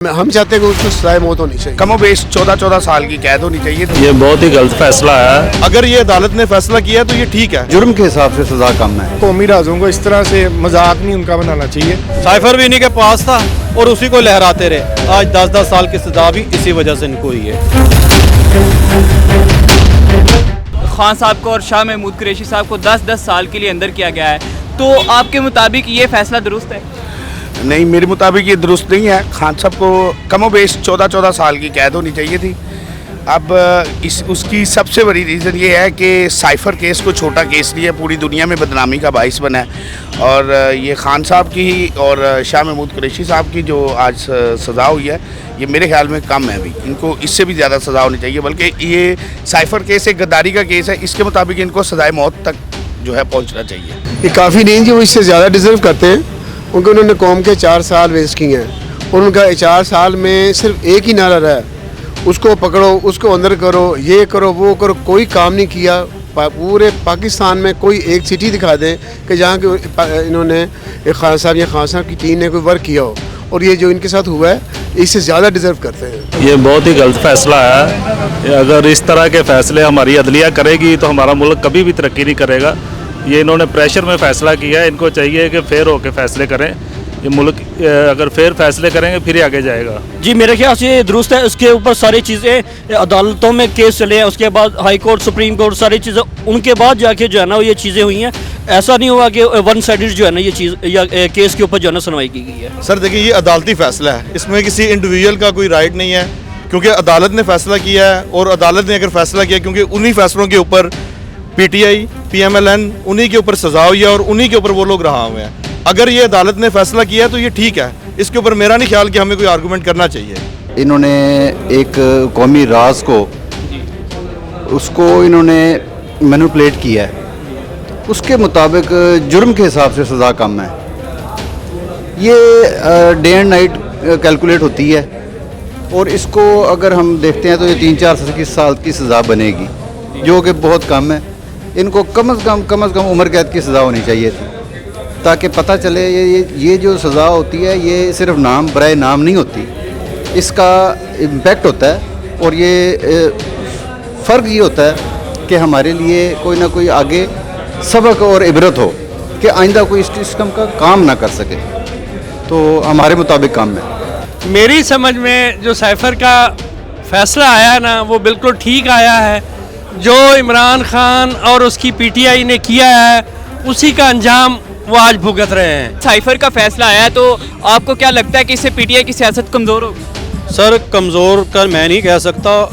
ہم چاہتے ہیں کہ اس کو سزائے موت ہونی چاہیے. کم و بیش 14 سال کی قید ہونی چاہیے. یہ بہت ہی غلط فیصلہ ہے. اگر یہ عدالت نے فیصلہ کیا تو یہ ٹھیک ہے. جرم کے حساب سے سزا کم ہے. قومی رازوں کو اس طرح سے مذاق نہیں ان کا بنانا چاہیے. سائفر بھی انہی کے پاس تھا اور اسی کو لہراتے رہے. آج 10 سال کی سزا بھی اسی وجہ سے ان کو ہوئی ہے. خان صاحب کو اور شاہ محمود قریشی صاحب کو 10 سال کے لیے اندر کیا گیا ہے. تو آپ کے مطابق یہ فیصلہ درست ہے؟ نہیں، میرے مطابق یہ درست نہیں ہے. خان صاحب کو کم و بیش 14 سال کی قید ہونی چاہیے تھی. اب اس کی سب سے بڑی ریزن یہ ہے کہ سائفر کیس کو چھوٹا کیس نہیں ہے، پوری دنیا میں بدنامی کا باعث بنا ہے. اور یہ خان صاحب کی اور شاہ محمود قریشی صاحب کی جو آج سزا ہوئی ہے یہ میرے خیال میں کم ہے. ابھی ان کو اس سے بھی زیادہ سزا ہونی چاہیے. بلکہ یہ سائفر کیس ایک غداری کا کیس ہے، اس کے مطابق ان کو سزائے موت تک جو ہے پہنچنا چاہیے. یہ کافی نہیں جی، وہ اس سے زیادہ ڈیزرو کرتے ہیں کیونکہ انہوں نے قوم کے 4 سال ویسٹ کیے ہیں. اور ان کا 4 سال میں صرف ایک ہی نعرہ رہا ہے، اس کو پکڑو، اس کو اندر کرو، یہ کرو، وہ کرو. کوئی کام نہیں کیا. پورے پاکستان میں کوئی ایک سٹی دکھا دیں کہ جہاں کہ انہوں نے خان صاحب یا خان صاحب کی ٹیم نے کوئی ورک کیا ہو. اور یہ جو ان کے ساتھ ہوا ہے اس سے زیادہ ڈیزرو کرتے ہیں. یہ بہت ہی غلط فیصلہ ہے. اگر اس طرح کے فیصلے ہماری عدلیہ کرے گی تو ہمارا ملک کبھی بھی ترقی نہیں کرے گا. یہ انہوں نے پریشر میں فیصلہ کیا ہے. ان کو چاہیے کہ فیئر ہو کے فیصلے کریں. یہ ملک اگر فیئر فیصلے کریں گے پھر ہی آگے جائے گا. جی میرے خیال سے یہ درست ہے. اس کے اوپر ساری چیزیں عدالتوں میں کیس چلے ہیں، اس کے بعد ہائی کورٹ، سپریم کورٹ، ساری چیزیں ان کے بعد جا کے جو ہے نا یہ چیزیں ہوئی ہیں. ایسا نہیں ہوا کہ ون سائیڈڈ جو ہے نا یہ چیز یا کیس کے اوپر جو ہے نا سنوائی کی گئی ہے. سر دیکھیں، یہ عدالتی فیصلہ ہے، اس میں کسی انڈیویجول کا کوئی رائٹ نہیں ہے کیونکہ عدالت نے فیصلہ کیا ہے. اور عدالت نے اگر فیصلہ کیا کیونکہ انہی فیصلوں کے اوپر P T I, P M L N انہی کے اوپر سزا ہوئی ہے اور انہی کے اوپر وہ لوگ رہا ہوئے ہیں. اگر یہ عدالت نے فیصلہ کیا ہے تو یہ ٹھیک ہے. اس کے اوپر میرا نہیں خیال کہ ہمیں کوئی آرگومنٹ کرنا چاہیے. انہوں نے ایک قومی راز کو اس کو انہوں نے مینوپلیٹ کیا ہے. اس کے مطابق جرم کے حساب سے سزا کم ہے. یہ ڈے اینڈ نائٹ کیلکولیٹ ہوتی ہے اور اس کو اگر ہم دیکھتے ہیں تو یہ 3-4 سال کی سزا بنے گی جو کہ بہت کم ہے. ان کو کم از کم عمر قید کی سزا ہونی چاہیے تھی تاکہ پتہ چلے یہ جو سزا ہوتی ہے یہ صرف نام برائے نام نہیں ہوتی، اس کا امپیکٹ ہوتا ہے. اور یہ فرق یہ ہوتا ہے کہ ہمارے لیے کوئی نہ کوئی آگے سبق اور عبرت ہو کہ آئندہ کوئی اس قسم کا کام نہ کر سکے. تو ہمارے مطابق کام ہے. میری سمجھ میں جو سائفر کا فیصلہ آیا نا وہ بالکل ٹھیک آیا ہے. جو عمران خان اور اس کی پی ٹی آئی نے کیا ہے اسی کا انجام وہ آج بھگت رہے ہیں. سائفر کا فیصلہ آیا تو آپ کو کیا لگتا ہے کہ اس سے پی ٹی آئی کی سیاست کمزور ہوگی؟ سر کمزور کر میں نہیں کہہ سکتا،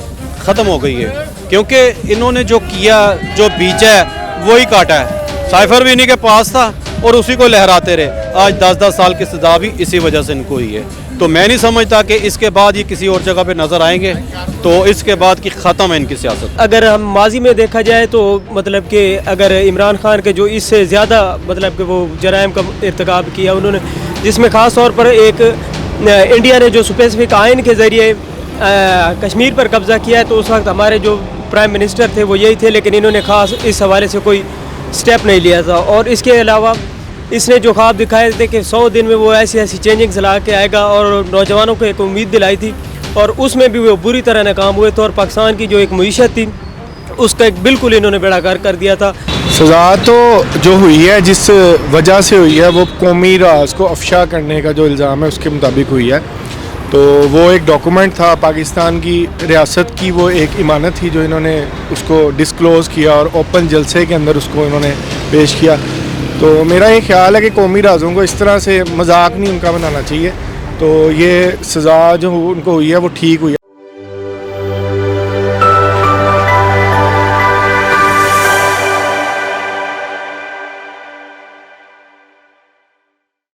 ختم ہو گئی ہے کیونکہ انہوں نے جو کیا، جو بیچا ہے وہی کاٹا ہے. سائفر بھی انہی کے پاس تھا اور اسی کو لہراتے رہے. آج 10 سال کی سزا بھی اسی وجہ سے ان کو ہوئی ہے. تو میں نہیں سمجھتا کہ اس کے بعد یہ کسی اور جگہ پہ نظر آئیں گے. تو اس کے بعد کی ختم ہے ان کی سیاست. اگر ہم ماضی میں دیکھا جائے تو مطلب کہ اگر عمران خان کے جو اس سے زیادہ مطلب کہ وہ جرائم کا ارتکاب کیا انہوں نے، جس میں خاص طور پر ایک انڈیا نے جو اسپیسیفک آئین کے ذریعے کشمیر پر قبضہ کیا ہے، تو اس وقت ہمارے جو پرائم منسٹر تھے وہ یہی تھے، لیکن انہوں نے خاص اس حوالے سے کوئی سٹیپ نہیں لیا تھا. اور اس کے علاوہ اس نے جو خواب دکھائے تھے کہ 100 دن میں وہ ایسی چینجنگز لا کے آئے گا اور نوجوانوں کو ایک امید دلائی تھی، اور اس میں بھی وہ بری طرح ناکام ہوئے تھے. اور پاکستان کی جو ایک معیشت تھی اس کا ایک بالکل انہوں نے بیڑا غرق کر دیا تھا. سزا تو جو ہوئی ہے جس وجہ سے ہوئی ہے وہ قومی راز کو افشا کرنے کا جو الزام ہے اس کے مطابق ہوئی ہے. تو وہ ایک ڈاکومنٹ تھا پاکستان کی ریاست کی، وہ ایک امانت تھی جو انہوں نے اس کو ڈسکلوز کیا اور اوپن جلسے کے اندر اس کو انہوں نے پیش کیا. تو میرا یہ خیال ہے کہ قومی رازوں کو اس طرح سے مذاق نہیں ان کا بنانا چاہیے. تو یہ سزا جو ان کو ہوئی ہے وہ ٹھیک ہوئی ہے.